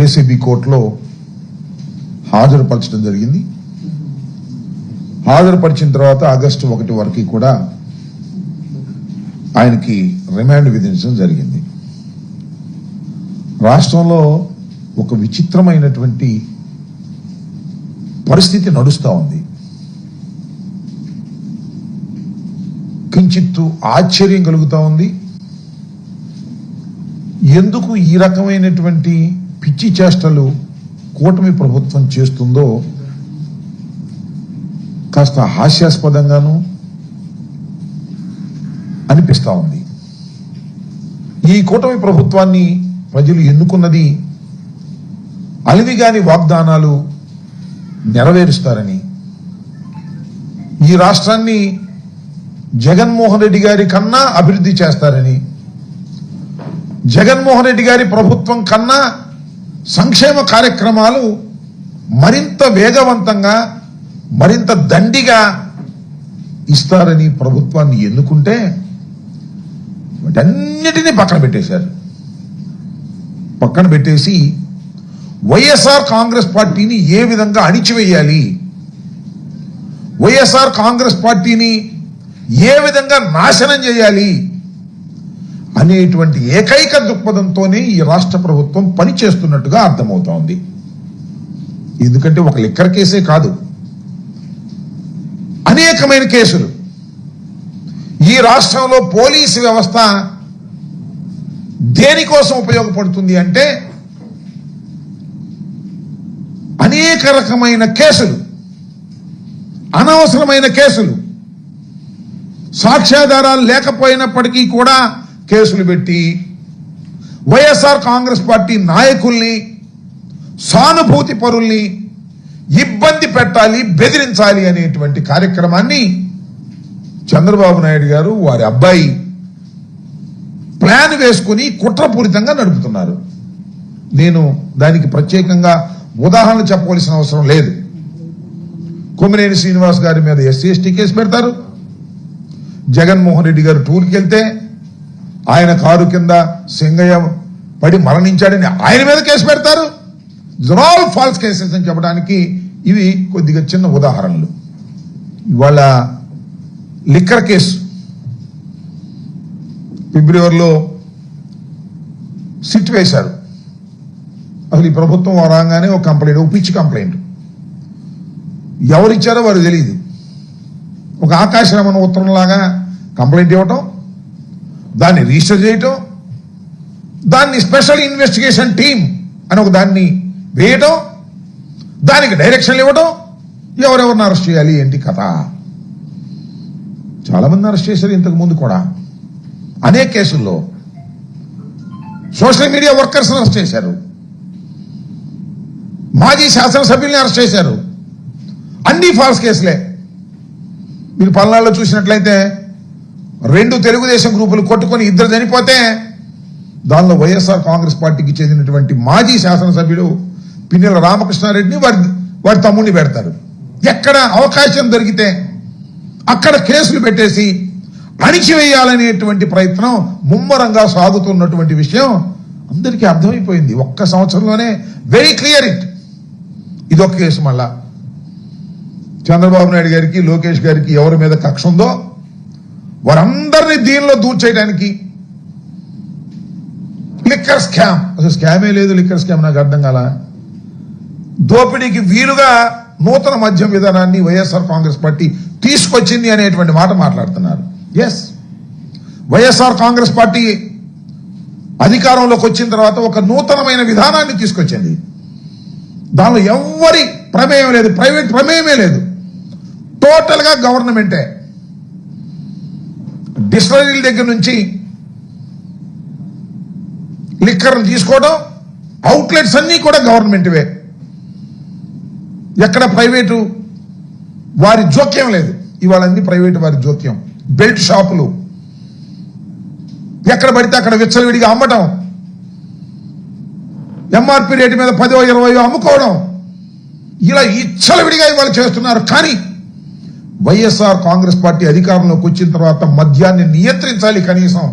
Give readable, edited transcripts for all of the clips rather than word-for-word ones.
ACB కోర్టులో హాజరుపరచడం జరిగింది. హాజరుపరిచిన తర్వాత ఆగస్టు 1 వరకు కూడా ఆయనకి రిమాండ్ విధించడం జరిగింది. రాష్ట్రంలో ఒక విచిత్రమైనటువంటి పరిస్థితి నడుస్తూ ఉంది. కించిత్తు ఆశ్చర్యం కలుగుతూ ఉంది. ఎందుకు ఈ రకమైనటువంటి పిచ్చి చేష్టలు కూటమి ప్రభుత్వం చేస్తుందో కాస్త హాస్యాస్పదంగాను అనిపిస్తా ఉంది. ఈ కూటమి ప్రభుత్వాన్ని ప్రజలు ఎన్నుకున్నది అలివిగాని వాగ్దానాలు నెరవేరుస్తారని, ఈ రాష్ట్రాన్ని జగన్మోహన్ రెడ్డి గారి కన్నా అభివృద్ధి చేస్తారని, జగన్మోహన్ రెడ్డి గారి ప్రభుత్వం కన్నా సంక్షేమ కార్యక్రమాలు మరింత వేగవంతంగా మరింత దండిగా ఇస్తారని ప్రభుత్వాన్ని ఎన్నుకుంటే వాటన్నిటినీ పక్కన పెట్టేశారు. పక్కన పెట్టేసి వైఎస్ఆర్ కాంగ్రెస్ పార్టీని ఏ విధంగా అణిచివేయాలి, వైఎస్ఆర్ కాంగ్రెస్ పార్టీని ఏ విధంగా నాశనం చేయాలి అనేటువంటి ఏకైక దృక్పథంతోనే ఈ రాష్ట్ర ప్రభుత్వం పనిచేస్తున్నట్టుగా అర్థమవుతోంది. ఎందుకంటే ఒక లిక్కర్ కేసే కాదు, అనేకమైన కేసులు. ఈ రాష్ట్రంలో పోలీసు వ్యవస్థ దేనికోసం ఉపయోగపడుతుంది అంటే అనేక రకమైన కేసులు, అనవసరమైన కేసులు, సాక్ష్యాధారాలు లేకపోయినప్పటికీ కూడా కేసులు పెట్టి వైఎస్ఆర్ కాంగ్రెస్ పార్టీ నాయకుల్ని, సానుభూతి పరుల్ని ఇబ్బంది పెట్టాలి, బెదిరించాలి అనేటువంటి కార్యక్రమాన్ని చంద్రబాబు నాయుడు గారు వారి అబ్బాయి ప్లాన్ వేసుకుని కుట్రపూరితంగా నడుపుతున్నారు. నేను దానికి ప్రత్యేకంగా ఉదాహరణ చెప్పవలసిన అవసరం లేదు. కొమ్మినేని శ్రీనివాస్ గారి మీద SC/ST కేసు పెడతారు. జగన్మోహన్ రెడ్డి గారు టూర్కి వెళ్తే ఆయన కారు కింద సింగయ్య పడి మరణించాడని ఆయన మీద కేసు పెడతారు. ఆల్ ఫాల్స్ కేసెస్ అని చెప్పడానికి ఇవి కొద్దిగా చిన్న ఉదాహరణలు. ఇవాళ లిక్కర్ కేసు ఫిబ్రవరిలో సిట్ వేశారు. అసలు ఈ ప్రభుత్వం రాగానే ఒక కంప్లైంట్, ఒక పిచ్చి కంప్లైంట్, ఎవరిచ్చారో వారు తెలియదు. ఒక ఆకాశరమణ ఉత్తరంలాగా కంప్లైంట్ ఇవ్వటం, దాన్ని రిజిస్టర్ చేయటం, దాన్ని స్పెషల్ ఇన్వెస్టిగేషన్ టీమ్ అని ఒక దాన్ని వేయటం, దానికి డైరెక్షన్లు ఇవ్వటం, ఎవరెవరిని అరెస్ట్ చేయాలి ఏంటి కథ. చాలా మంది అరెస్ట్ చేశారు ఇంతకు ముందు కూడా అనేక కేసుల్లో. సోషల్ మీడియా వర్కర్స్ అరెస్ట్ చేశారు, మాజీ శాసనసభ్యుల్ని అరెస్ట్ చేశారు. అన్ని ఫాల్స్ కేసులే. మీరు పల్నాడులో చూసినట్లయితే 2 తెలుగుదేశం గ్రూపులు కొట్టుకొని 2 చనిపోతే దానిలో వైఎస్ఆర్ కాంగ్రెస్ పార్టీకి చెందినటువంటి మాజీ శాసనసభ్యుడు పిన్నెల రామకృష్ణారెడ్డిని వారి తమ్ముడిని పెడతారు. ఎక్కడ అవకాశం దొరికితే అక్కడ కేసులు పెట్టేసి అణిచివేయాలనేటువంటి ప్రయత్నం ముమ్మరంగా సాగుతున్నటువంటి విషయం అందరికీ అర్థమైపోయింది. ఒక్క సంవత్సరంలోనే వెరీ క్లియర్ ఇట్. ఇదొక కేసు. మళ్ళా చంద్రబాబు నాయుడు గారికి, లోకేష్ గారికి ఎవరి మీద కక్ష ఉందో వారందరినీ దీనిలో దూర్చేయడానికి లిక్కర్ స్కామ్. అసలు స్కామే లేదు, లిక్కర్ స్కామ్ నాకు అర్థం కాల. దోపిడీకి వీలుగా నూతన మద్యం విధానాన్ని వైఎస్ఆర్ కాంగ్రెస్ పార్టీ తీసుకొచ్చింది అనేటువంటి మాట మాట్లాడుతున్నారు. ఎస్, వైఎస్ఆర్ కాంగ్రెస్ పార్టీ అధికారంలోకి వచ్చిన తర్వాత ఒక నూతనమైన విధానాన్ని తీసుకొచ్చింది. దానిలో ఎవరి ప్రమేయం లేదు, ప్రైవేట్ ప్రమేయమే లేదు, టోటల్ గా గవర్నమెంటే. డిస్టిలరీల దగ్గర నుంచి లిక్కర్ తీసుకోవడం, అవుట్లెట్స్ అన్ని కూడా గవర్నమెంట్వే. ఎక్కడ ప్రైవేటు వారి జోక్యం లేదు. ఇవాళ అన్ని ప్రైవేటు వారి జోక్యం. బెల్ట్ షాపులు ఎక్కడ పడితే అక్కడ విచ్చలవిడిగా అమ్మటం, MRP రేటు మీద 10-20 అమ్ముకోవడం, ఇలా ఇచ్చలవిడిగా ఇవాళ చేస్తున్నారు. కానీ వైఎస్ఆర్ కాంగ్రెస్ పార్టీ అధికారంలోకి వచ్చిన తర్వాత మద్యాన్ని నియంత్రించాలి కనీసం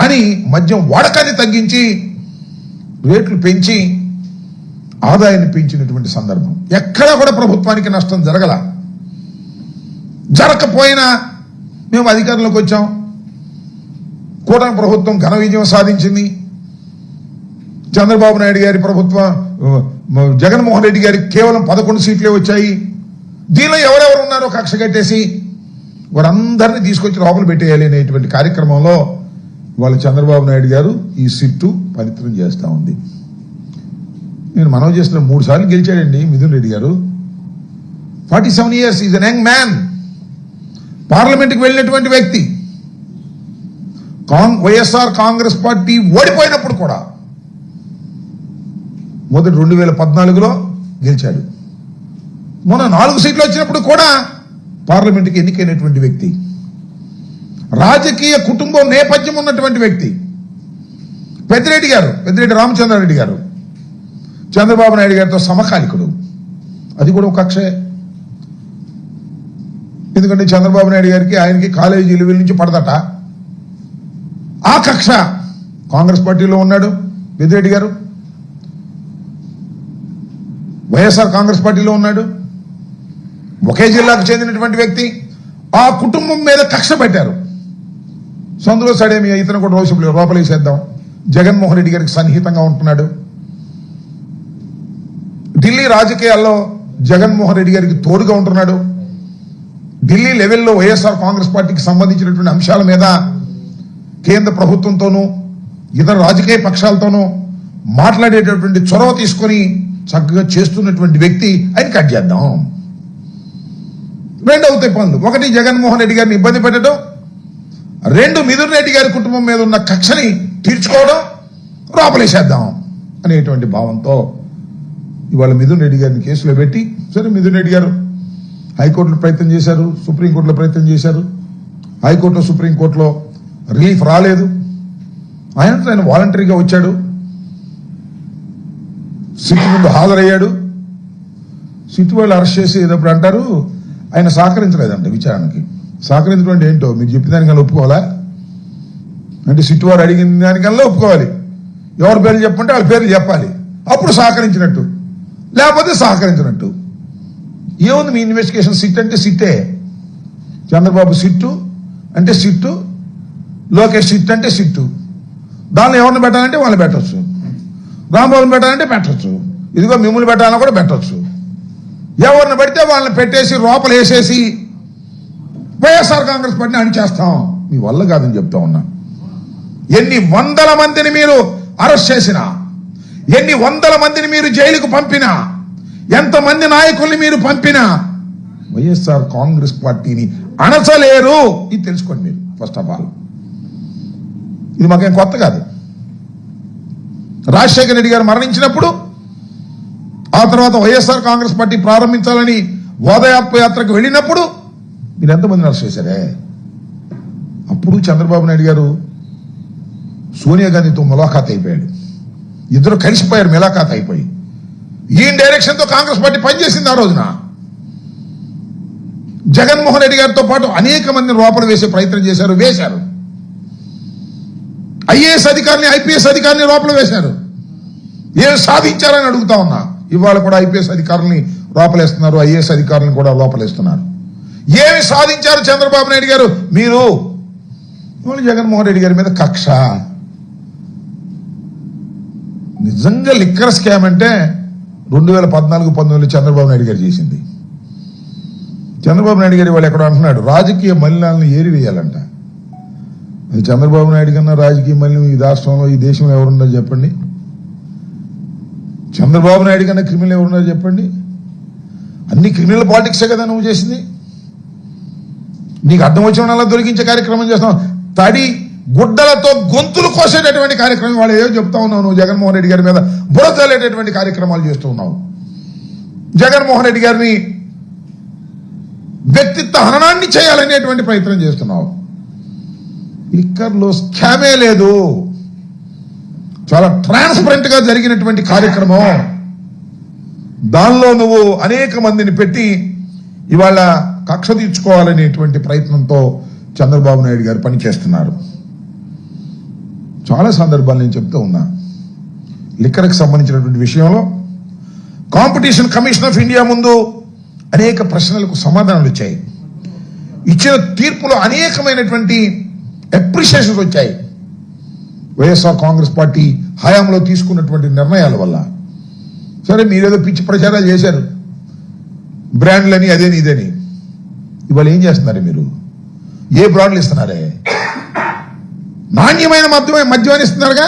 అని మద్యం వాడకాన్ని తగ్గించి రేట్లు పెంచి ఆదాయాన్ని పెంచినటువంటి సందర్భం. ఎక్కడా కూడా ప్రభుత్వానికి నష్టం జరగకపోయినా మేము అధికారంలోకి వచ్చాం, కూటమి ప్రభుత్వం ఘన విజయం సాధించింది. చంద్రబాబు నాయుడు గారి ప్రభుత్వం, జగన్మోహన్ రెడ్డి గారికి కేవలం 11 సీట్లే వచ్చాయి. దీనిలో ఎవరెవరు ఉన్నారో కక్ష కట్టేసి వారందరినీ తీసుకొచ్చి లోపల పెట్టేయాలి అనేటువంటి కార్యక్రమంలో వాళ్ళ చంద్రబాబు నాయుడు గారు ఈ సిట్టు పవిత్రం చేస్తూ ఉంది. నేను మనవి చేస్తున్న 3 సార్లు గెలిచాడండి మిథున్ రెడ్డి గారు. 47 years, is an young man. పార్లమెంట్కి వెళ్ళినటువంటి వ్యక్తి. వైఎస్ఆర్ కాంగ్రెస్ పార్టీ ఓడిపోయినప్పుడు కూడా మొదటి 2014లో గెలిచాడు. మొన్న 4 సీట్లు వచ్చినప్పుడు కూడా పార్లమెంట్కి ఎన్నికైనటువంటి వ్యక్తి. రాజకీయ కుటుంబం నేపథ్యం ఉన్నటువంటి వ్యక్తి పెద్దిరెడ్డి రామచంద్రారెడ్డి గారు చంద్రబాబు నాయుడు గారితో సమకాలికుడు. అది కూడా ఒక కక్షే. ఎందుకంటే చంద్రబాబు నాయుడు గారికి ఆయనకి కాలేజీ లెవెల్ నుంచి పడదట. ఆ కక్ష కాంగ్రెస్ పార్టీలో ఉన్నాడు పెద్దిరెడ్డి గారు, వైఎస్ఆర్ కాంగ్రెస్ పార్టీలో ఉన్నాడు, ఒకే జిల్లాకు చెందినటువంటి వ్యక్తి. ఆ కుటుంబం మీద కక్ష పెట్టారు. సొంతలో సడేమి ఇతను కూడా లోపలేసేద్దాం. జగన్మోహన్ రెడ్డి గారికి సన్నిహితంగా ఉంటున్నాడు. ఢిల్లీ రాజకీయాల్లో జగన్మోహన్ రెడ్డి గారికి తోడుగా ఉంటున్నాడు. ఢిల్లీ లెవెల్లో వైఎస్ఆర్ కాంగ్రెస్ పార్టీకి సంబంధించినటువంటి అంశాల మీద కేంద్ర ప్రభుత్వంతోనూ ఇతర రాజకీయ పక్షాలతోనూ మాట్లాడేటటువంటి చొరవ తీసుకొని చక్కగా చేస్తున్నటువంటి వ్యక్తి. ఆయన కట్ చేద్దాం. 2 అవుతాయి పనులు. 1 జగన్మోహన్ రెడ్డి గారిని ఇబ్బంది పెట్టడం, 2 మిథున్ రెడ్డి గారి కుటుంబం మీద ఉన్న కక్షని తీర్చుకోవడం, లోపలేసేద్దాం అనేటువంటి భావంతో ఇవాళ మిథున్ రెడ్డి గారిని కేసులో పెట్టి, సరే మిథున్ రెడ్డి గారు హైకోర్టులో ప్రయత్నం చేశారు, సుప్రీంకోర్టులో ప్రయత్నం చేశారు. హైకోర్టులో సుప్రీంకోర్టులో రిలీఫ్ రాలేదు. ఆయన వాలంటరీగా వచ్చాడు, సిట్ ముందు హాజరయ్యాడు. సిట్ వాళ్ళు అరెస్ట్ చేసేటప్పుడు అంటారు ఆయన సహకరించలేదంట విచారణకి. సహకరించడం అంటే ఏంటో మీరు చెప్పిన దానికల్లా ఒప్పుకోవాలా? అంటే సిట్ వారు అడిగిన దానికల్లా ఒప్పుకోవాలి. ఎవరి పేర్లు చెప్పంటే వాళ్ళ పేర్లు చెప్పాలి. అప్పుడు సహకరించినట్టు, లేకపోతే సహకరించినట్టు. ఏముంది మీ ఇన్వెస్టిగేషన్? సిట్ అంటే సిట్టే. చంద్రబాబు సిట్టు అంటే సిట్టు, లోకేష్ సిట్ అంటే సిట్టు. దానిలో ఎవరిని పెట్టాలంటే వాళ్ళని పెట్టచ్చు, రాంబాబుని పెట్టాలంటే పెట్టచ్చు, ఇదిగో మిమ్మల్ని పెట్టాలని కూడా పెట్టచ్చు. ఎవరిని పెడితే వాళ్ళని పెట్టేసి లోపల వేసేసి వైఎస్ఆర్ కాంగ్రెస్ పార్టీని అణిచేస్తాం. మీ వల్ల కాదని చెప్తా ఉన్నా. ఎన్ని వందల మందిని మీరు అరెస్ట్ చేసినా, ఎన్ని వందల మందిని మీరు జైలుకు పంపినా, ఎంతమంది నాయకుల్ని మీరు పంపినా వైఎస్ఆర్ కాంగ్రెస్ పార్టీని అణచలేరు. ఇది తెలుసుకోండి మీరు. ఫస్ట్ ఆఫ్ ఆల్ ఇది మాకేం కొత్త కాదు. రాజశేఖర రెడ్డి గారు మరణించినప్పుడు, ఆ తర్వాత వైఎస్ఆర్ కాంగ్రెస్ పార్టీ ప్రారంభించాలని ఓదయాత్రకు వెళ్ళినప్పుడు మీరు ఎంతమందిని అరెస్ట్ చేశారే? అప్పుడు చంద్రబాబు నాయుడు గారు సోనియా గాంధీతో ములాఖాత్ అయిపోయాడు. ఇద్దరు కలిసిపోయారు ములాఖాత్ అయిపోయి. ఈయన డైరెక్షన్తో కాంగ్రెస్ పార్టీ పనిచేసింది. ఆ రోజున జగన్మోహన్ రెడ్డి గారితో పాటు అనేక మందిని లోపల వేసే ప్రయత్నం వేశారు. ఐఏఎస్ అధికారిని, ఐపీఎస్ అధికారిని లోపల వేశారు. ఏం సాధించారని అడుగుతా ఉన్నా. ఇవాళ కూడా ఐపీఎస్ అధికారులని లోపలేస్తున్నారు, ఐఏఎస్ అధికారులను కూడా లోపలేస్తున్నారు. ఏమి సాధించారు చంద్రబాబు నాయుడు గారు? మీరు జగన్మోహన్ రెడ్డి గారి మీద కక్ష. నిజంగా లిక్కర్ స్కామ్ అంటే 2014-19 చంద్రబాబు నాయుడు గారు చేసింది. చంద్రబాబు నాయుడు గారు వాళ్ళు ఎక్కడో అంటున్నాడు రాజకీయ మలినాలను ఏరివేయాలంట. అది చంద్రబాబు నాయుడు కన్నా రాజకీయ మలినం ఈ రాష్ట్రంలో, ఈ దేశంలో ఎవరున్నారు చెప్పండి? చంద్రబాబు నాయుడు కన్నా క్రిమినల్ ఎవరున్నారు చెప్పండి? అన్ని క్రిమినల్ పాలిటిక్సే కదా నువ్వు చేసింది. నీకు అడ్డం వచ్చిన అలా దొరికించే కార్యక్రమం చేస్తావు. తడి గుడ్డలతో గొంతులు కోసేటటువంటి కార్యక్రమం వాళ్ళు ఏదో చెప్తా ఉన్నావు. నువ్వు జగన్మోహన్ రెడ్డి గారి మీద బురదలేటటువంటి కార్యక్రమాలు చేస్తూ ఉన్నావు. జగన్మోహన్ రెడ్డి గారిని వ్యక్తిత్వ హననాన్ని చేయాలనేటువంటి ప్రయత్నం చేస్తున్నావు. లిక్కర్లో స్కామే లేదు. చాలా ట్రాన్స్పరెంట్ గా జరిగినటువంటి కార్యక్రమం. దానిలో నువ్వు అనేక మందిని పెట్టి ఇవాళ కక్ష తీర్చుకోవాలనేటువంటి ప్రయత్నంతో చంద్రబాబు నాయుడు గారు పనిచేస్తున్నారు. చాలా సందర్భాలు నేను చెప్తూ ఉన్నా. లిక్కర్కి సంబంధించినటువంటి విషయంలో కాంపిటీషన్ కమిషన్ ఆఫ్ ఇండియా ముందు అనేక ప్రశ్నలకు సమాధానాలు వచ్చాయి. ఇచ్చిన తీర్పులో అనేకమైనటువంటి అప్రిషియేషన్స్ వచ్చాయి. వైఎస్ఆర్ కాంగ్రెస్ పార్టీ హయాంలో తీసుకున్నటువంటి నిర్ణయాల వల్ల. సరే, మీరేదో పిచ్చి ప్రచారాలు చేశారు, బ్రాండ్లని అదేని ఇదేని. ఇవాళ ఏం చేస్తున్నారు మీరు? ఏ బ్రాండ్లు ఇస్తున్నారే? నాణ్యమైన మద్యమని ఇస్తున్నారుగా.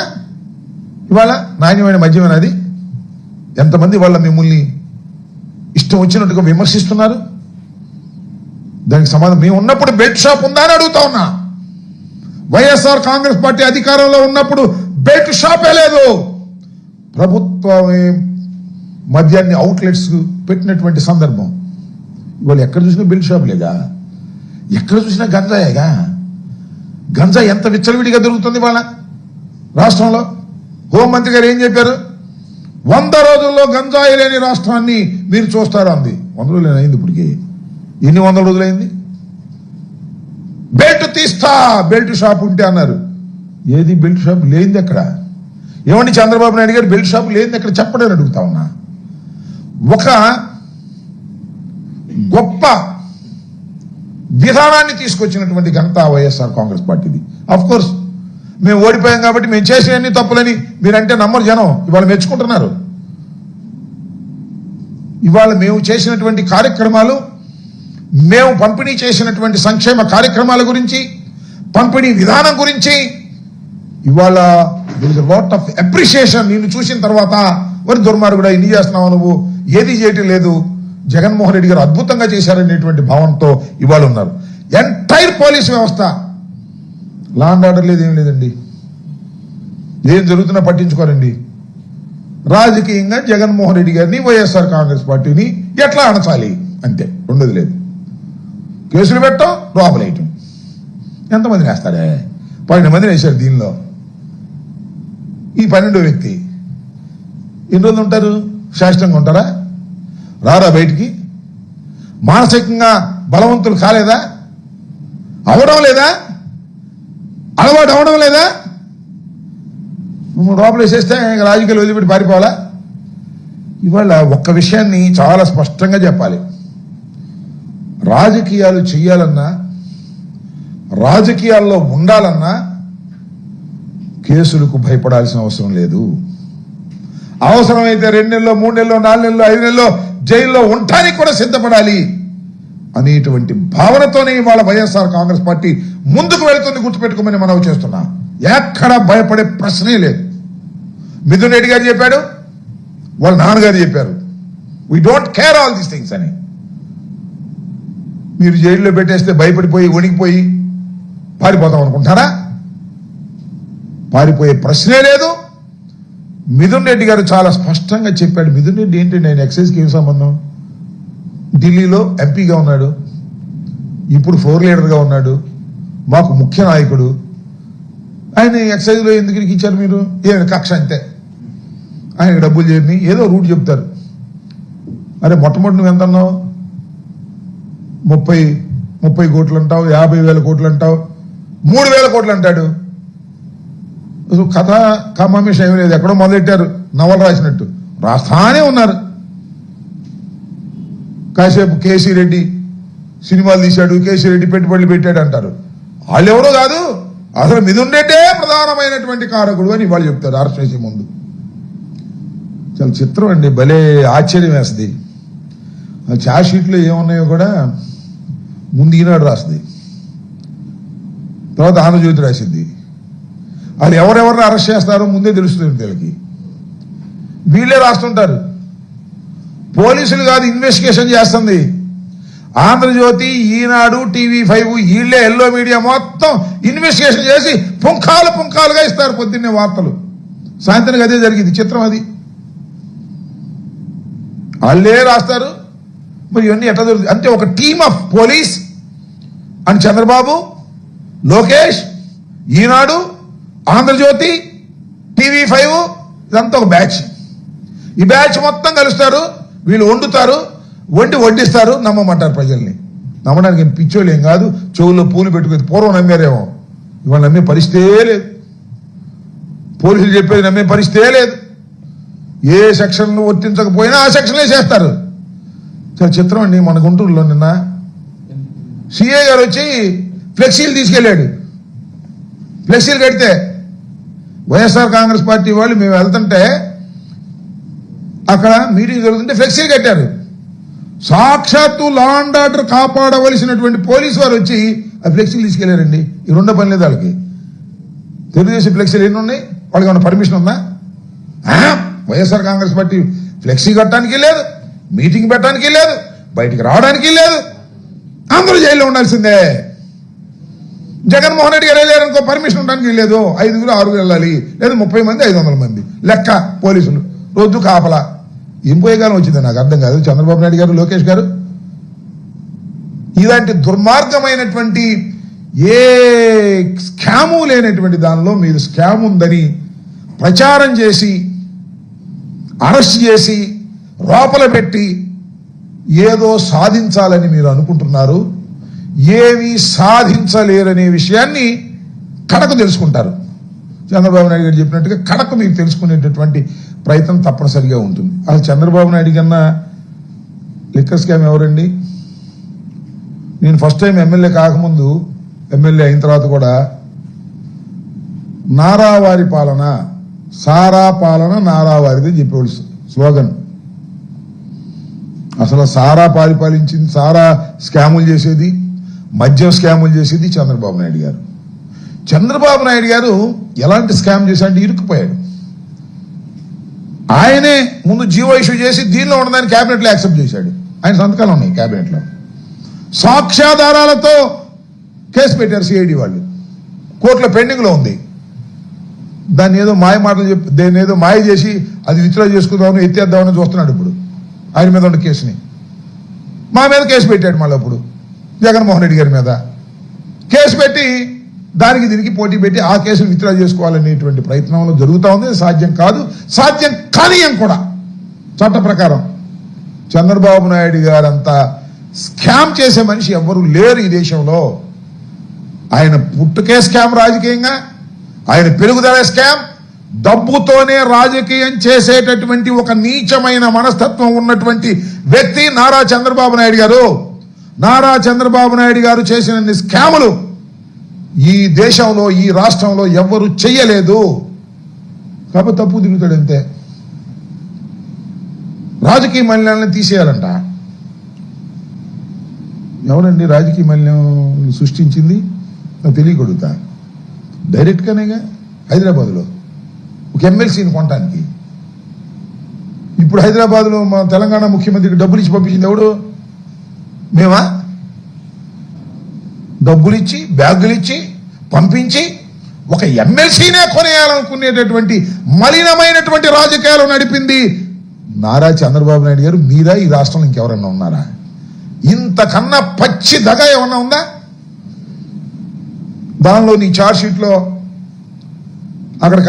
ఇవాళ నాణ్యమైన మద్యమేనా అది? ఎంతమంది వాళ్ళ మిమ్మల్ని ఇష్టం వచ్చినట్టుగా విమర్శిస్తున్నారు. దానికి సమాధానం, మేము ఉన్నప్పుడు బెల్ట్ షాప్ ఉందా అని అడుగుతా ఉన్నా. వైఎస్ఆర్ కాంగ్రెస్ పార్టీ అధికారంలో ఉన్నప్పుడు బెల్ట్ షాపే లేదు. ప్రభుత్వమే మద్యాన్ని అవుట్లెట్స్ పెట్టినటువంటి సందర్భం. ఇవాళ ఎక్కడ చూసినా బెల్ట్ షాప్ లేదా? ఎక్కడ చూసినా గంజాయేగా. గంజా ఎంత విచ్చలవిడిగా దొరుకుతుంది వాళ్ళ రాష్ట్రంలో. హోంమంత్రి గారు ఏం చెప్పారు? 100 రోజుల్లో గంజాయి లేని రాష్ట్రాన్ని మీరు చూస్తారా అంది. 100 రోజులు అయింది ఇప్పటికి. ఎన్ని 100 రోజులైంది? బెల్ట్ తీస్తా, బెల్ట్ షాప్ ఉంటే అన్నారు. ఏది బెల్ట్ షాప్ లేనిది ఎక్కడ? ఏమండి చంద్రబాబు నాయుడు గారు బెల్ట్ షాప్ లేనిది ఎక్కడ చెప్పడని అడుగుతా ఉన్నా. ఒక గొప్ప విధానాన్ని తీసుకొచ్చినటువంటి ఘనత వైఎస్ఆర్ కాంగ్రెస్ పార్టీది. అఫ్ కోర్స్ మేము ఓడిపోయాం కాబట్టి మేము చేసేవన్నీ తప్పులని మీరంటే నమ్మరు జనం. ఇవాళ మెచ్చుకుంటున్నారు. ఇవాళ మేము చేసినటువంటి కార్యక్రమాలు, మేము పంపిణీ చేసినటువంటి సంక్షేమ కార్యక్రమాల గురించి, పంపిణీ విధానం గురించి ఇవాళ లాట్ ఆఫ్ అప్రిషియేషన్. నిన్ను చూసిన తర్వాత వరి దుర్మార్గుడా ఇన్ని చేస్తున్నావు, నువ్వు ఏది చేయటం లేదు, జగన్మోహన్ రెడ్డి గారు అద్భుతంగా చేశారనేటువంటి భావంతో ఇవాళ ఉన్నారు. ఎంటైర్ పోలీస్ వ్యవస్థ, లా అండ్ ఆర్డర్ లేదు, ఏం లేదండి. ఏం జరుగుతున్నా పట్టించుకోరండి. రాజకీయంగా జగన్మోహన్ రెడ్డి గారిని, వైఎస్ఆర్ కాంగ్రెస్ పార్టీని ఎట్లా అణచాలి అంతే, ఉండదు లేదు. కేసులు పెట్టడం, లోపలేయటం. ఎంతమందిని వేస్తాడే? 12 మందిని వేశారు దీనిలో. ఈ 12వ వ్యక్తి ఎన్ని రోజులు ఉంటారు? శాశ్వతంగా ఉంటారా? రారా బయటికి? మానసికంగా బలవంతులు కాలేదా? అవడం లేదా? అలవాటు అవడం లేదా? లోపల వేసేస్తే రాజకీయాలు వదిలిపెట్టి పారిపోవాలా? ఇవాళ ఒక్క విషయాన్ని చాలా స్పష్టంగా చెప్పాలి. రాజకీయాలు చెయ్యాలన్నా, రాజకీయాల్లో ఉండాలన్నా కేసులకు భయపడాల్సిన అవసరం లేదు. అవసరమైతే 2 నెలల్లో, 3 నెలల్లో, 4 నెలల్లో, 5 నెలల్లో జైల్లో ఉండటానికి కూడా సిద్ధపడాలి అనేటువంటి భావనతోనే ఇవాళ వైఎస్ఆర్ కాంగ్రెస్ పార్టీ ముందుకు వెళుతుంది. గుర్తుపెట్టుకోమని మనవి చేస్తున్నా. ఎక్కడ భయపడే ప్రశ్నే లేదు. మిథున్ రెడ్డి గారు చెప్పాడు, వాళ్ళ నాన్నగారు చెప్పారు, we don't care all these things అని. మీరు జైల్లో పెట్టేస్తే భయపడిపోయి వణికిపోయి పారిపోతాం అనుకుంటారా? పారిపోయే ప్రశ్నే లేదు. మిథున్ రెడ్డి గారు చాలా స్పష్టంగా చెప్పాడు. మిథున్ రెడ్డి ఏంటంటే ఆయన ఎక్సైజ్కి ఏం సంబంధం? ఢిల్లీలో ఎంపీగా ఉన్నాడు, ఇప్పుడు 4 లీడర్గా ఉన్నాడు, మాకు ముఖ్య నాయకుడు. ఆయన ఎక్సైజ్లో ఎందుకు ఇచ్చారు మీరు? ఏ కక్ష అంతే. ఆయనకు డబ్బులు చేరిని ఏదో రూట్ చెప్తారు. అరే మొట్టమొదటి నువ్వు ఎంత అన్నావు? 30 కోట్లు అంటావు, 50,000 కోట్లు అంటావు, 3,000 కోట్లు అంటాడు. కథ కమ్మేష్ ఏమీ లేదు. ఎక్కడో మొదలెట్టారు నవలు రాసినట్టు రాస్తానే ఉన్నారు. కాసేపు కేసీ రెడ్డి సినిమాలు తీశాడు, కేసీ రెడ్డి పెట్టుబడులు పెట్టాడు అంటారు. వాళ్ళు ఎవరో కాదు, అసలు మిథున్ రెడ్డే ప్రధానమైనటువంటి కారకుడు అని వాళ్ళు చెప్తారు అరెస్ట్ చేసే ముందు. చాలా చిత్రం అండి, భలే ఆశ్చర్యం వేస్తుంది. ఛార్జ్ షీట్లో ఏమున్నాయో కూడా ముందు ఈనాడు రాస్తుంది, తర్వాత ఆంధ్రజ్యోతి రాసింది. వాళ్ళు ఎవరెవరిని అరెస్ట్ చేస్తారో ముందే తెలుస్తుంది వీళ్ళకి. వీళ్ళే రాస్తుంటారు. పోలీసులు కాదు ఇన్వెస్టిగేషన్ చేస్తుంది. ఆంధ్రజ్యోతి, ఈనాడు, TV5 వీళ్ళే, ఎల్లో మీడియా మొత్తం ఇన్వెస్టిగేషన్ చేసి పుంఖాలుగా ఇస్తారు పొద్దున్నే వార్తలు. సాయంత్రానికి అదే జరిగింది. చిత్రం అది. వాళ్ళే రాస్తారు. మరి ఇవన్నీ ఎట్లా జరుగుతుంది అంటే ఒక టీమ్ ఆఫ్ పోలీస్ అని చంద్రబాబు, లోకేష్, ఈనాడు, ఆంధ్రజ్యోతి, TV5 ఇదంతా ఒక బ్యాచ్. ఈ బ్యాచ్ మొత్తం కలుస్తారు. వీళ్ళు వండుతారు, వడ్డిస్తారు, నమ్మమంటారు ప్రజల్ని. నమ్మడానికి పిచ్చోళ్ళు ఏం కాదు. చెవుల్లో పూలు పెట్టుకుని పూర్వం నమ్మారేమో, ఇవాళ నమ్మే పరిస్థితే లేదు. పోలీసులు చెప్పేది నమ్మే పరిస్థితే లేదు. ఏ సెక్షన్లు వర్తించకపోయినా ఆ సెక్షన్లే చేస్తారు. చాలా చిత్రం అండి. మన గుంటూరులో నిన్న సిఏ గారు వచ్చి ఫ్లెక్సీలు తీసుకెళ్ళాడు. ఫ్లెక్సీలు కడితే వైఎస్ఆర్ కాంగ్రెస్ పార్టీ వాళ్ళు మేము వెళ్తుంటే అక్కడ మీటింగ్ జరుగుతుంటే ఫ్లెక్సీలు కట్టారు. సాక్షాత్తు లా అండ్ ఆర్డర్ కాపాడవలసినటువంటి పోలీసు వారు వచ్చి ఆ ఫ్లెక్సీలు తీసుకెళ్లారండి. ఈ రెండో పని లేదు వాళ్ళకి. తెలుగుదేశం ఫ్లెక్సీలు ఎన్ని ఉన్నాయి? వాళ్ళకి ఏమైనా పర్మిషన్ ఉందా? వైఎస్ఆర్ కాంగ్రెస్ పార్టీ ఫ్లెక్సీ కట్టడానికి లేదు, మీటింగ్ పెట్టడానికి లేదు, బయటికి రావడానికి లేదు. అందరూ జైల్లో ఉండాల్సిందే. జగన్మోహన్ రెడ్డి గారు వెళ్ళారనుకో పర్మిషన్ ఉండడానికి లేదు. 5 6 వెళ్ళాలి, లేదా 30 మంది 500 మంది లెక్క పోలీసులు రోజు కాపలా. ఏం పోయేకాలం వచ్చింది నాకు అర్థం కాదు. చంద్రబాబు నాయుడు గారు, లోకేష్ గారు ఇలాంటి దుర్మార్గమైనటువంటి ఏ స్కాము లేనటువంటి దానిలో మీరు స్కామ్ ఉందని ప్రచారం చేసి అరెస్ట్ చేసి లోపల పెట్టి ఏదో సాధించాలని మీరు అనుకుంటున్నారు. ఏమీ సాధించలేరనే విషయాన్ని కడకు తెలుసుకుంటారు. చంద్రబాబు నాయుడు గారు చెప్పినట్టుగా కడకు మీకు తెలుసుకునేటటువంటి ప్రయత్నం తప్పనిసరిగా ఉంటుంది. అసలు చంద్రబాబు నాయుడు కన్నా లిక్కర్ స్కామ్ ఎవరండి? నేను ఫస్ట్ టైం ఎమ్మెల్యే కాకముందు, ఎమ్మెల్యే అయిన తర్వాత కూడా నారావారి పాలన, సారా పాలన నారావారిది చెప్పేవాళ్ళు స్లోగన్. అసలు సారా పరిపాలించింది, సారా స్కాములు చేసేది, మద్యం స్కాములు చేసేది చంద్రబాబు నాయుడు గారు. చంద్రబాబు నాయుడు గారు ఎలాంటి స్కామ్ చేశాడంటే ఇరుక్కుపోయాడు. ఆయనే ముందు జీవో ఇష్యూ చేసి దీనిలో ఉన్నదాన్ని క్యాబినెట్లో యాక్సెప్ట్ చేశాడు. ఆయన సంతకాలు ఉన్నాయి క్యాబినెట్లో. సాక్ష్యాధారాలతో కేసు పెట్టారు సిఐడి వాళ్ళు. కోర్టులో పెండింగ్లో ఉంది. దాన్ని ఏదో మాయ మాటలు చెప్పి దాన్ని ఏదో మాయ చేసి అది విత్డ్రా చేసుకుందామని ఎత్తేద్దామని చూస్తున్నాడు. ఇప్పుడు ఆయన మీద ఉన్న కేసుని మా మీద కేసు పెట్టాడు. మళ్ళీ అప్పుడు జగన్మోహన్ రెడ్డి గారి మీద కేసు పెట్టి దానికి దీనికి పోటీ పెట్టి ఆ కేసును విత్డ్రా చేసుకోవాలనేటువంటి ప్రయత్నంలో జరుగుతూ ఉంది. సాధ్యం కాదు, సాధ్యం కానీయం కూడా చట్ట ప్రకారం. చంద్రబాబు నాయుడు గారంతా స్కామ్ చేసే మనిషి ఎవ్వరూ లేరు ఈ దేశంలో. ఆయన పుట్టుకే స్కామ్ రాజకీయంగా, ఆయన పెరుగుదల స్కామ్, డబ్బుతోనే రాజకీయం చేసేటటువంటి ఒక నీచమైన మనస్తత్వం ఉన్నటువంటి వ్యక్తి నారా చంద్రబాబు నాయుడు గారు. నారా చంద్రబాబు నాయుడు గారు చేసిన స్కాములు ఈ దేశంలో, ఈ రాష్ట్రంలో ఎవ్వరూ చెయ్యలేదు. కాబట్టి తప్పు తిరుగుతాడు అంతే. రాజకీయ మలినాలను తీసేయాలంట. ఎవరండి రాజకీయ మలినం సృష్టించింది? నాకు తెలియకూడదా? డైరెక్ట్గానేగా హైదరాబాద్లో ఒక ఎమ్మెల్సీని కొనడానికి. ఇప్పుడు హైదరాబాద్లో మా తెలంగాణ ముఖ్యమంత్రికి డబ్బులు ఇచ్చి పంపించింది ఎవడు? మేమా? డబ్బులు ఇచ్చి, బ్యాగులు ఇచ్చి పంపించి ఒక ఎమ్మెల్సీనే కొనేయాలనుకునేటటువంటి మలినమైనటువంటి రాజకీయాలు నడిపింది నారా చంద్రబాబు నాయుడు గారు. మీరా ఈ రాష్ట్రంలో ఇంకెవరన్నా ఉన్నారా? ఇంతకన్నా పచ్చి దగ ఏమన్నా ఉందా? దానిలో నీ ఛార్జ్ షీట్లో, అక్కడ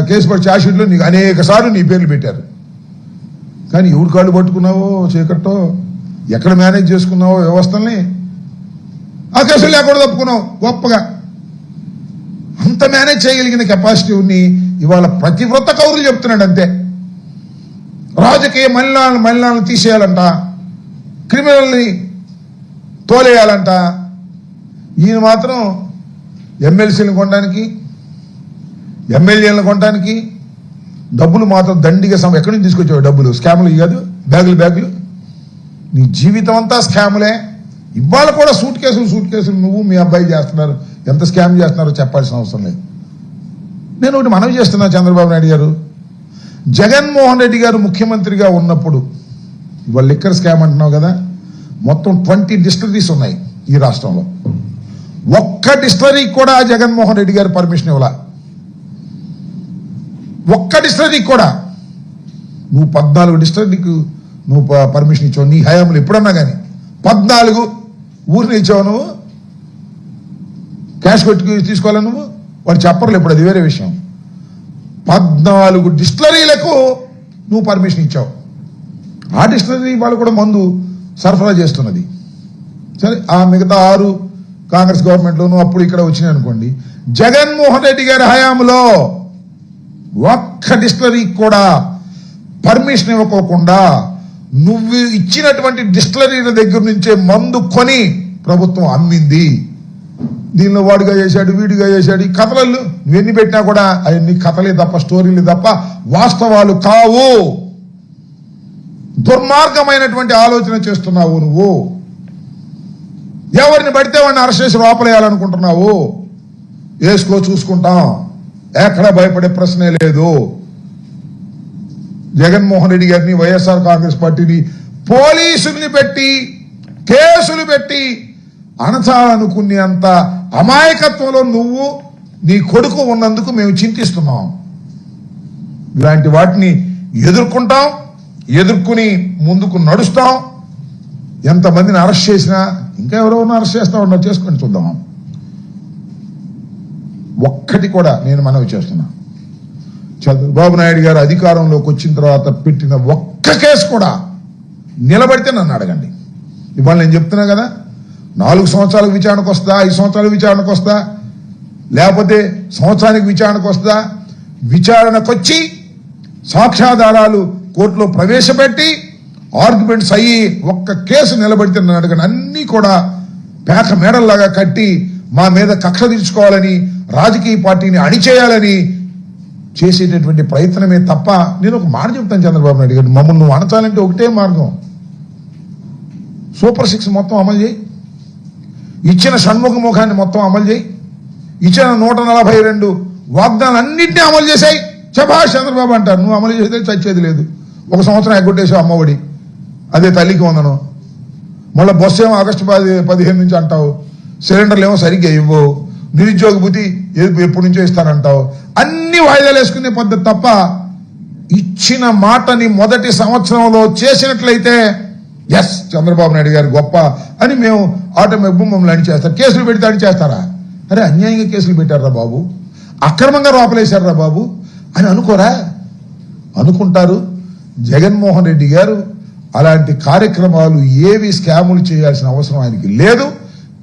కేసు పడి ఛార్జ్ షీట్లో నీకు అనేక సార్లు నీ పేర్లు పెట్టారు. కానీ ఎవరు కాళ్ళు పట్టుకున్నావో చీకట్టో, ఎక్కడ మేనేజ్ చేసుకున్నావో వ్యవస్థల్ని, ఆ కేసులు ఎక్కడ తప్పుకున్నావు గొప్పగా. అంత మేనేజ్ చేయగలిగిన కెపాసిటీ ఉన్ని ఇవాళ ప్రతివ్రత కౌరులు చెప్తున్నాడు అంతే. రాజకీయ మలినాలను తీసేయాలంట, క్రిమినల్ని తోలేయాలంట. ఈయన మాత్రం ఎమ్మెల్సీలను కొనడానికి, ఎమ్మెల్యేలను కొనడానికి డబ్బులు మాత్రం దండిగా ఎక్కడి నుంచి తీసుకొచ్చావు డబ్బులు? స్కాములు కాదు, బ్యాగులు. నీ జీవితం అంతా స్కాములే. ఇవాళ కూడా సూట్ కేసులు నువ్వు మీ అబ్బాయి చేస్తున్నారు. ఎంత స్కామ్ చేస్తున్నారో చెప్పాల్సిన అవసరం లేదు. నేను ఒకటి మనవి చేస్తున్నా, చంద్రబాబు నాయుడు గారు, జగన్మోహన్ రెడ్డి గారు ముఖ్యమంత్రిగా ఉన్నప్పుడు, ఇవాళ లిక్కర్ స్కామ్ అంటున్నావు కదా, మొత్తం 20 డిస్టిలరీస్ ఉన్నాయి ఈ రాష్ట్రంలో. ఒక్క డిస్టిలరీ కూడా జగన్మోహన్ రెడ్డి గారు పర్మిషన్ ఇవ్వాల. ఒక్క డిస్టిలరీ కూడా. నువ్వు 14 డిస్టిలరీకి నువ్వు పర్మిషన్ ఇచ్చావు నీ హయాంలో. ఎప్పుడన్నా కానీ 14 ఊరిని ఇచ్చావు. నువ్వు క్యాష్ కొట్టుకు తీసుకోవాలి. నువ్వు వాడు చెప్పర్లు ఇప్పుడు, అది వేరే విషయం. 14 డిస్టిలరీలకు నువ్వు పర్మిషన్ ఇచ్చావు. ఆ డిస్టిలరీ వాళ్ళు కూడా మందు సరఫరా చేస్తున్నది. సరే, ఆ మిగతా 6 కాంగ్రెస్ గవర్నమెంట్లోనూ అప్పుడు ఇక్కడ వచ్చినాయి అనుకోండి. జగన్మోహన్ రెడ్డి గారి హయాంలో ఒక్క డిస్టిలరీ కూడా పర్మిషన్ ఇవ్వకోకుండా నువ్వు ఇచ్చినటువంటి డిస్టిలరీల దగ్గర నుంచే మందు కొని ప్రభుత్వం అమ్మింది. దీనిలో వాడుగా చేశాడు, వీడిగా చేశాడు, ఈ కథలు నువ్వెన్ని పెట్టినా కూడా అవన్నీ కథలే తప్ప, స్టోరీలు తప్ప వాస్తవాలు కావు. దుర్మార్గమైనటువంటి ఆలోచన చేస్తున్నావు నువ్వు. ఎవరిని పడితే వాడిని అరెస్ట్ చేసి లోపలేయాలనుకుంటున్నావు. వేసుకో, చూసుకుంటాం, ఎక్కడ భయపడే ప్రశ్నే లేదు. జగన్మోహన్ రెడ్డి గారిని, వైఎస్ఆర్ కాంగ్రెస్ పార్టీని పోలీసుల్ని పెట్టి కేసులు పెట్టి అణచాలనుకునేంత అమాయకత్వంలో నువ్వు, నీ కొడుకు ఉన్నందుకు మేము చింతిస్తున్నాం. ఇలాంటి వాటిని ఎదుర్కొంటాం, ఎదుర్కొని ముందుకు నడుస్తాం. ఎంతమందిని అరెస్ట్ చేసినా ఇంకా ఎవరెవరిని అరెస్ట్ చేస్తా ఉన్నారు, చేసుకొని చూద్దాం. ఒక్కటి కూడా నేను మనవి చేస్తున్నా, చంద్రబాబు నాయుడు గారు అధికారంలోకి వచ్చిన తర్వాత పెట్టిన ఒక్క కేసు కూడా నిలబడితే నన్ను అడగండి. ఇవాళ నేను చెప్తున్నా కదా, 4 సంవత్సరాలకు విచారణకు వస్తా, 5 సంవత్సరాలకు విచారణకు వస్తా, లేకపోతే సంవత్సరానికి విచారణకు వస్తా. విచారణకు వచ్చి సాక్ష్యాధారాలు కోర్టులో ప్రవేశపెట్టి ఆర్గ్యుమెంట్స్ అయ్యి ఒక్క కేసు నిలబడితే నన్ను అడగండి. అన్నీ కూడా పేక మేడల్లాగా కట్టి మా మీద కక్ష తీర్చుకోవాలని, రాజకీయ పార్టీని అణిచేయాలని చేసేటటువంటి ప్రయత్నమే తప్ప. నేను ఒక మాట చెప్తాను చంద్రబాబు నాయుడు గారు, మమ్మల్ని నువ్వు అణచాలంటే ఒకటే మార్గం, సూపర్ 6 మొత్తం అమలు చేయి, ఇచ్చిన షణ్ముఖముఖాన్ని మొత్తం అమలు చేయి, ఇచ్చిన 142 వాగ్దానాలన్నింటినీ అమలు చేశాయి. శభాష్ చంద్రబాబు అంటారు. నువ్వు అమలు చేసేది చచ్చేది లేదు. 1 సంవత్సరం ఎగ్గొట్టేసావు అమ్మఒడి, అదే తల్లికి వందనం. మళ్ళీ బస్సు ఏమో ఆగస్టు 15 నుంచి అంటావు, సిలిండర్లు ఏమో సరిగ్గా ఇవ్వవు, నిరుద్యోగ భృతి ఎప్పటి నుంచో ఇస్తానంటావు. అన్ని వాయిదాలు వేసుకునే పద్ధతి తప్ప ఇచ్చిన మాటని మొదటి సంవత్సరంలో చేసినట్లయితే ఎస్ చంద్రబాబు నాయుడు గారు గొప్ప అని మేము ఆటోమేటిక్ మమ్మల్ని అణిచేస్తారు. కేసులు పెడితే అణిచేస్తారా? అరే అన్యాయంగా కేసులు పెట్టారా బాబు, అక్రమంగా లోపలేశారా బాబు అని అనుకోరా? అనుకుంటారు. జగన్మోహన్ రెడ్డి గారు అలాంటి కార్యక్రమాలు ఏవి స్కాములు చేయాల్సిన అవసరం ఆయనకి లేదు,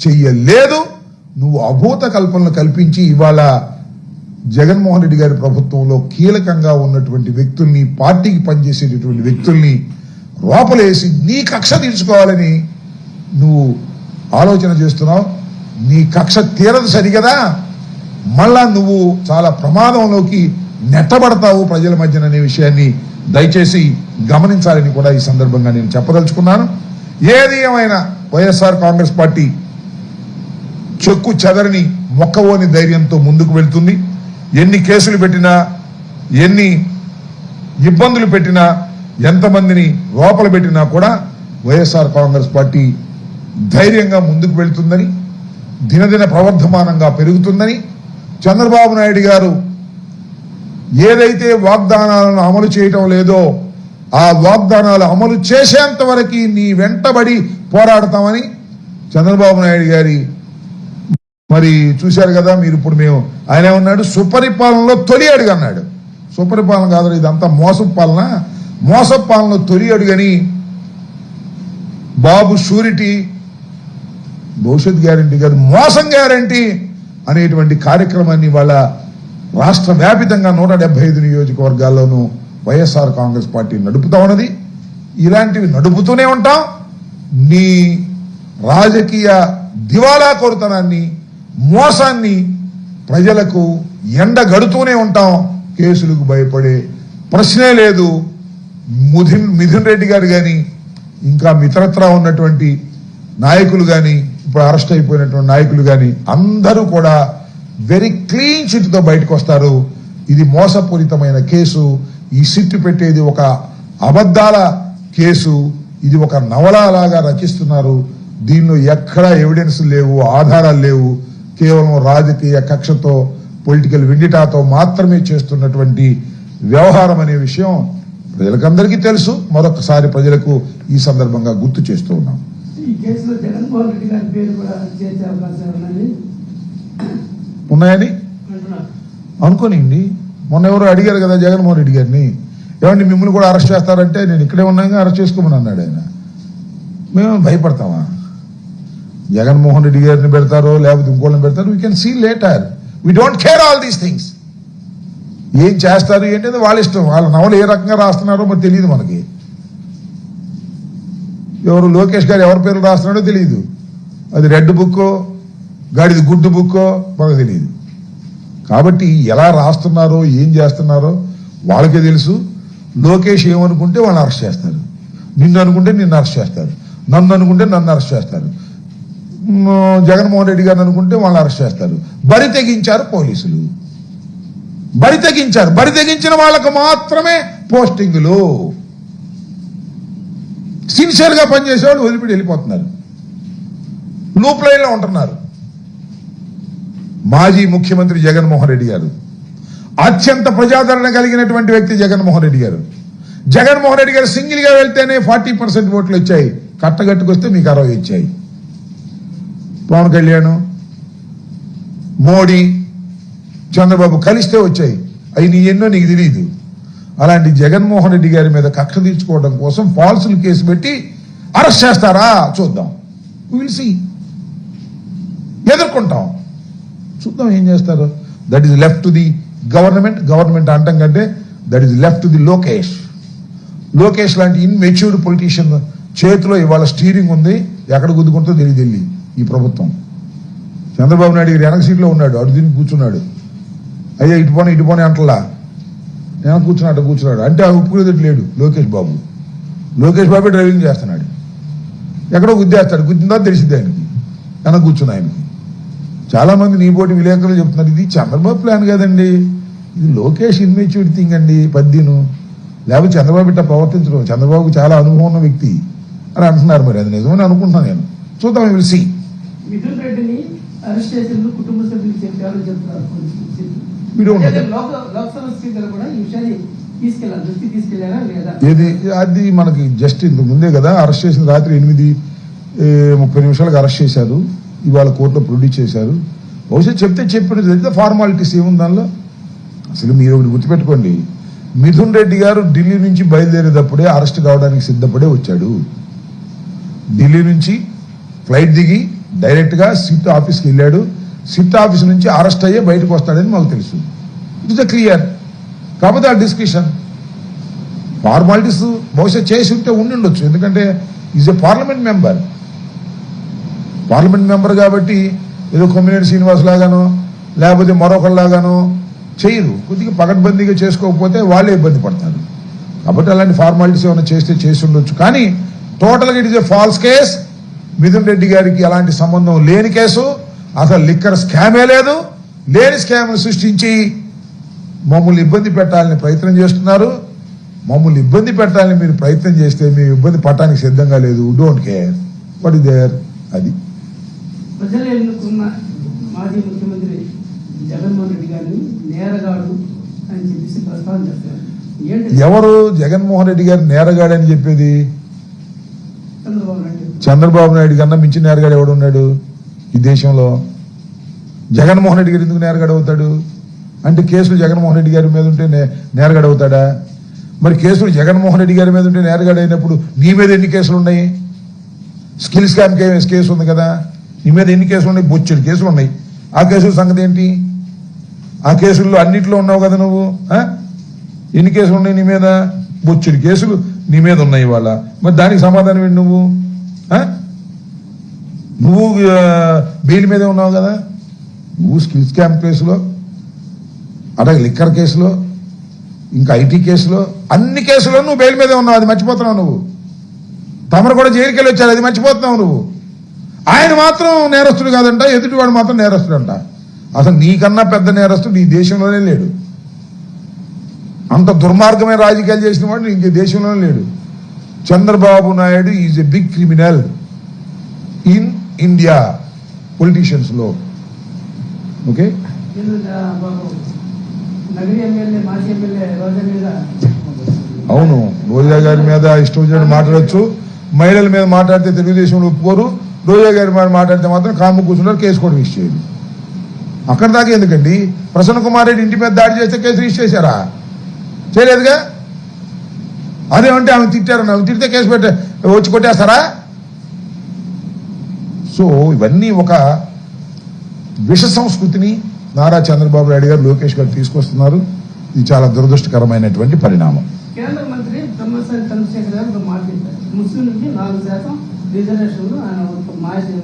చెయ్యలేదు. నువ్వు అభూత కల్పనలు కల్పించి ఇవాళ జగన్మోహన్ రెడ్డి గారి ప్రభుత్వంలో కీలకంగా ఉన్నటువంటి వ్యక్తుల్ని, పార్టీకి పనిచేసేటటువంటి వ్యక్తుల్ని లోపలేసి నీ కక్ష తీర్చుకోవాలని నువ్వు ఆలోచన చేస్తున్నావు. నీ కక్ష తీరదు సరిగదా, మళ్ళా నువ్వు చాలా ప్రమాదంలోకి నెట్టబడతావు ప్రజల మధ్యన అనే విషయాన్ని దయచేసి గమనించాలని కూడా ఈ సందర్భంగా నేను చెప్పదలుచుకున్నాను. ఏది ఏమైనా వైఎస్ఆర్ కాంగ్రెస్ పార్టీ చెక్కు చెదరని మొక్కవోని ధైర్యంతో ముందుకు వెళ్తుంది. ఎన్ని కేసులు పెట్టినా, ఎన్ని ఇబ్బందులు పెట్టినా, ఎంతమందిని లోపల పెట్టినా కూడా వైఎస్ఆర్ కాంగ్రెస్ పార్టీ ధైర్యంగా ముందుకు వెళ్తుందని, దినదిన ప్రవర్ధమానంగా పెరుగుతుందని, చంద్రబాబు నాయుడు గారు ఏదైతే వాగ్దానాలను అమలు చేయటం లేదో ఆ వాగ్దానాలు అమలు చేసేంత వరకు నీ వెంటబడి పోరాడతామని చంద్రబాబు నాయుడు గారి మరి చూశారు కదా మీరు. ఇప్పుడు మేము ఆయన ఏమన్నాడు, సుపరిపాలనలో తొలి అడుగు అన్నాడు. సుపరిపాలన కాదు, ఇదంతా మోసపు పాలన, మోసపు పాలనలో తొలి అడుగని బాబు షూరిటీ, భవిష్యత్ గ్యారంటీ కాదు మోసం గ్యారంటీ అనేటువంటి కార్యక్రమాన్ని వాళ్ళ రాష్ట్ర వ్యాపితంగా 175 నియోజకవర్గాల్లోనూ వైఎస్ఆర్ కాంగ్రెస్ పార్టీ నడుపుతా ఉన్నది. ఇలాంటివి నడుపుతూనే ఉంటాం. నీ రాజకీయ దివాలా కోరుతనాన్ని, మోసాన్ని ప్రజలకు ఎండగడుతూనే ఉంటాం. కేసులకు భయపడే ప్రశ్నే లేదు. మిథున్ రెడ్డి గారు కానీ, ఇంకా మిత్రత్రా ఉన్నటువంటి నాయకులు కానీ, ఇప్పుడు అరెస్ట్ అయిపోయినటువంటి నాయకులు కానీ అందరూ కూడా వెరీ క్లీన్ చిట్తో బయటకు వస్తారు. ఇది మోసపూరితమైన కేసు. ఈ సిట్టు పెట్టేది ఒక అబద్ధాల కేసు. ఇది ఒక నవలలాగా రచిస్తున్నారు. దీనిలో ఎక్కడా ఎవిడెన్స్ లేవు, ఆధారాలు లేవు. కేవలం రాజకీయ కక్షతో, పొలిటికల్ విండిటాతో మాత్రమే చేస్తున్నటువంటి వ్యవహారం అనే విషయం ప్రజలకందరికీ తెలుసు. మరొకసారి ప్రజలకు ఈ సందర్భంగా గుర్తు చేస్తూ ఉన్నాం. ఉన్నాయని అనుకోనిండి. మొన్న ఎవరు అడిగారు కదా జగన్మోహన్ రెడ్డి గారిని, ఏమండి మిమ్మల్ని కూడా అరెస్ట్ చేస్తారంటే నేను ఇక్కడే ఉన్నాగా అరెస్ట్ చేసుకోమని అన్నాడు ఆయన. మేము భయపడతామా? జగన్మోహన్ రెడ్డి గారిని పెడతారో లేకపోతే ఇంకోళ్ళని పెడతారో, we can see later. We don't care all these things. ఏం చేస్తారు ఏంటంటే వాళ్ళ ఇష్టం. వాళ్ళ నవలు ఏ రకంగా రాస్తున్నారో మరి తెలియదు మనకి. ఎవరు లోకేష్ గారు ఎవరి పేర్లు రాస్తున్నాడో తెలియదు. అది రెడ్ బుక్కో గాడిది గుడ్డు బుక్కో మనకు తెలియదు. కాబట్టి ఎలా రాస్తున్నారో ఏం చేస్తున్నారో వాళ్ళకే తెలుసు. లోకేష్ ఏమనుకుంటే వాళ్ళని అరెస్ట్ చేస్తారు, నిన్ను అనుకుంటే నిన్ను అరెస్ట్ చేస్తారు, నన్ను అనుకుంటే నన్ను అరెస్ట్ చేస్తారు, జగన్మోహన్ రెడ్డి గారిని అనుకుంటే వాళ్ళని అరెస్ట్ చేస్తారు. బరి తెగించారు పోలీసులు, బరి తెగించారు. బరి తెగించిన వాళ్ళకు మాత్రమే పోస్టింగులు. సిన్సియర్ గా పనిచేసేవాళ్ళు వదిలిపెట్టి వెళ్ళిపోతున్నారు, లూప్ లైన్ లో ఉంటున్నారు. మాజీ ముఖ్యమంత్రి జగన్మోహన్ రెడ్డి గారు, అత్యంత ప్రజాదరణ కలిగినటువంటి వ్యక్తి జగన్మోహన్ రెడ్డి గారు. జగన్మోహన్ రెడ్డి గారు సింగిల్ గా వెళ్తేనే 40% ఓట్లు వచ్చాయి, కట్టగట్టుకొస్తే మీకు 60 ఇచ్చాయి. పవన్ కళ్యాణ్, మోడీ, చంద్రబాబు కలిస్తే వచ్చాయి. అవి నీ ఎన్నో నీకు తెలియదు. అలాంటి జగన్మోహన్ రెడ్డి గారి మీద కక్ష తీర్చుకోవడం కోసం ఫాల్సులు కేసు పెట్టి అరెస్ట్ చేస్తారా చూద్దాం. విల్ సీ, ఎదుర్కొంటాం, చూద్దాం ఏం చేస్తారు. That is left to the government. Government అంటాం కంటే that is left to the Lokesh. Lokesh లాంటి ఇన్మెచ్యూర్డ్ పొలిటీషియన్ చేతిలో ఇవాళ స్టీరింగ్ ఉంది. ఎక్కడ గుద్దుకుంటో తెలియదు ఈ ప్రభుత్వం. చంద్రబాబు నాయుడు గారు వెనక సీట్లో ఉన్నాడు, అటు తిని కూర్చున్నాడు. అయ్యా ఇటు పోనీ అంటలా, నేను కూర్చున్నాడు అంటే ఆ ఉప్పుకునేది లేడు లోకేష్ బాబు. లోకేష్ బాబే డ్రైవింగ్ చేస్తున్నాడు. ఎక్కడో గుద్దేస్తాడు, గుద్దిందా తెలిసింది ఆయనకి, వెనక కూర్చున్న ఆయనకి. చాలా మంది నీ పోటీ విలేకరులు చెప్తున్నారు ఇది చంద్రబాబు ప్లాన్ కాదండి, ఇది లోకేష్ ఇన్మెచ్యూర్డ్ థింగ్ అండి, పద్దీను. లేకపోతే చంద్రబాబు ఇట్లా ప్రవర్తించడం, చంద్రబాబుకి చాలా అనుభవం ఉన్న వ్యక్తి అని అంటున్నారు. మరి అది నిజమని అనుకుంటున్నాను నేను. చూద్దాం, విల్ సీ. మిథున్ రెడ్డిని అరెస్ట్ చేసిన కుటుంబ సభ్యులు చెప్పారు చెప్తున్నారు. లోక్సభ స్పీకర్ కూడా ఈ విషయాన్ని తీసుకెళ్లారా లేదా? ఏది అది మనకి జస్ట్ ఇంతకు ముందే కదా అరెస్ట్ చేసిన. రాత్రి 8:30 అరెస్ట్ చేశారు. ఇవాళ కోర్టులో ప్రొడ్యూస్ చేశారు. బహుశా చెప్తే చెప్పినది ఫార్మాలిటీస్ ఏముంది దానిలో. అసలు మీరు ఒకటి గుర్తుపెట్టుకోండి, మిథున్ రెడ్డి గారు ఢిల్లీ నుంచి బయలుదేరేటప్పుడే అరెస్ట్ కావడానికి సిద్ధపడే వచ్చాడు. ఢిల్లీ నుంచి ఫ్లైట్ దిగి డైరెక్ట్ గా సిట్ ఆఫీస్కి వెళ్ళాడు. సిట్ ఆఫీస్ నుంచి అరెస్ట్ అయ్యే బయటకు వస్తాడని మాకు తెలుసు. It is clear. కాకపోతే ఆ డిస్కషన్ ఫార్మాలిటీస్ బహుశా చేసి ఉంటే ఉండుండొచ్చు. ఎందుకంటే is a parliament member. Parliament member కాబట్టి ఏదో కొమ్మినేని శ్రీనివాస్ లాగానో లేకపోతే మరొకరిలాగానో చేయరు. కొద్దిగా పకడ్బందీగా చేసుకోకపోతే వాళ్ళే ఇబ్బంది పడతారు. కాబట్టి అలాంటి ఫార్మాలిటీస్ ఏమైనా చేస్తే చేసి ఉండొచ్చు. కానీ టోటల్గా it is a false case. Mithun Reddy గారికి ఎలాంటి సంబంధం లేని కేసు. అసలు లిక్కర్ స్కామే లేదు. లేని స్కామ్ను సృష్టించి మమ్మల్ని ఇబ్బంది పెట్టాలని ప్రయత్నం చేస్తున్నారు. మమ్మల్ని ఇబ్బంది పెట్టాలని మీరు ప్రయత్నం చేస్తే మేము ఇబ్బంది పడటానికి సిద్ధంగా లేదు. Don't care what is there. అది ప్రజలు ఎన్నుకున్న మాజీ ముఖ్యమంత్రి జగన్మోహన్ రెడ్డి గారిని నేరగాడు అని చెప్పేసి ప్రస్తావన చేస్తారు. ఎవరు జగన్మోహన్ రెడ్డి గారు నేరగాడు అని చెప్పేది? చంద్రబాబు నాయుడు కన్నా మించి నేరగాడు ఎవడున్నాడు ఈ దేశంలో? జగన్మోహన్ రెడ్డి గారు ఎందుకు నేరగాడు అవుతాడు? అంటే కేసులు జగన్మోహన్ రెడ్డి గారి మీద ఉంటే నేరగాడు అవుతాడా? మరి కేసులు జగన్మోహన్ రెడ్డి గారి మీద ఉంటే నేరగాడు అయినప్పుడు నీ మీద ఎన్ని కేసులు ఉన్నాయి? స్కిల్ స్కామ్ కేసు ఉంది కదా, నీ మీద ఎన్ని కేసులు ఉన్నాయి? బొచ్చెడు కేసులు ఉన్నాయి. ఆ కేసుల సంగతి ఏంటి? ఆ కేసుల్లో అన్నింటిలో ఉన్నావు కదా నువ్వు. ఎన్ని కేసులు ఉన్నాయి నీ మీద? బొచ్చెడు కేసులు నీ మీద ఉన్నాయి ఇవాళ. మరి దానికి సమాధానం ఏంటి? నువ్వు బెయిల్ మీదే ఉన్నావు కదా. నువ్వు స్కిల్ స్కామ్ కేసులో, అలాగే లిక్కర్ కేసులో, ఇంకా ఐటీ కేసులో, అన్ని కేసులో నువ్వు బెయిల్ మీదే ఉన్నావు. అది మర్చిపోతున్నావు నువ్వు. తమరు కూడా జైలుకి వెళ్ళి వచ్చారు, అది మర్చిపోతున్నావు నువ్వు. ఆయన మాత్రం నేరస్తుడు కాదంట, ఎదుటివాడు మాత్రం నేరస్తుడు అంట. అసలు నీకన్నా పెద్ద నేరస్తుడు ఈ దేశంలోనే లేడు. అంత దుర్మార్గమైన రాజకీయాలు చేసిన వాడు ఇంకే దేశంలోనే లేడు. Chandrababu Naidu is a big criminal in India politicians లో. ఓకే, అవును, రోజా గారి మీద ఇష్టం వచ్చినట్టు మాట్లాడచ్చు. మహిళల మీద మాట్లాడితే తెలుగుదేశంలో ఒప్పుకోరు. రోజా గారి మీద మాట్లాడితే మాత్రం కాము కూర్చున్నారు, కేసు కూడా రిజిస్టర్ చేయదు. అక్కడ దాకా ఎందుకండి? ప్రసన్న కుమార్ రెడ్డి ఇంటి మీద దాడి చేస్తే కేసు రిజిస్టర్ చేశారా? చేయలేదుగా. అదేమంటే ఆమె తిట్టారని, ఆమె తిడితే కేసు వచ్చి కొట్టేస్తారా? సో ఇవన్నీ ఒక విష సంస్కృతిని నారా చంద్రబాబు నాయుడు గారు, లోకేష్ గారు తీసుకొస్తున్నారు. ఇది చాలా దురదృష్టకరమైనటువంటి పరిణామం. కేంద్ర మంత్రి బ్రహ్మసాని చంద్రశేఖర్ గారు ఒక మాట చెప్పారు. ముస్లింలకి 4% రిజర్వేషన్లు ఆయన ఒక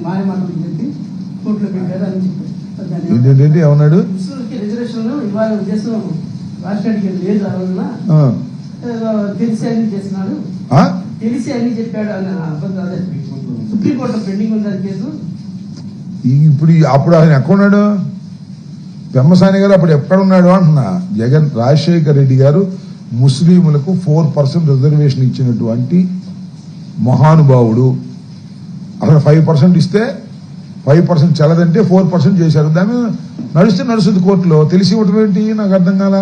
మాయ మాటలు చెప్పి కోర్టులో పెట్టారు అని చెప్పారు. ఏంటంటే ఏమన్నాడు? ముస్లింలకి రిజర్వేషన్లు ఇవాళ ఉద్దేశం రాష్ట్రానికి లేదు. ఆ రోజున తెలిసి అన్ని చేస్తున్నాడు, తెలిసి అన్ని చెప్పాడు అని అదే సుప్రీంకోర్టు పెండింగ్ ఉంది అది కేసు. అప్పుడు ఆయన ఎక్కడున్నాడు? పెమ్మసాని గారు అప్పుడు ఎక్కడున్నాడు అంటున్నా. రాజశేఖర్ రెడ్డి గారు ముస్లింలకు 4% రిజర్వేషన్ ఇచ్చినటువంటి మహానుభావుడు. అసలు 5% ఇస్తే 5% చల్లదంటే 4% చేశారు. దాని నడుస్తుంది కోర్టులో. తెలిసి ఇవ్వటం ఏంటి నాకు అర్థం కాల.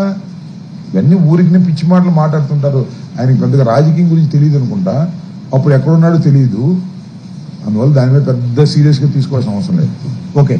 ఇవన్నీ ఊరికి పిచ్చి మాటలు మాట్లాడుతుంటారు. ఆయనకి పెద్దగా రాజకీయం గురించి తెలియదు అనుకుంటా. అప్పుడు ఎక్కడున్నాడో తెలియదు. అందువల్ల దాని మీద పెద్ద సీరియస్గా తీసుకోవాల్సిన అవసరం లేదు. ఓకే.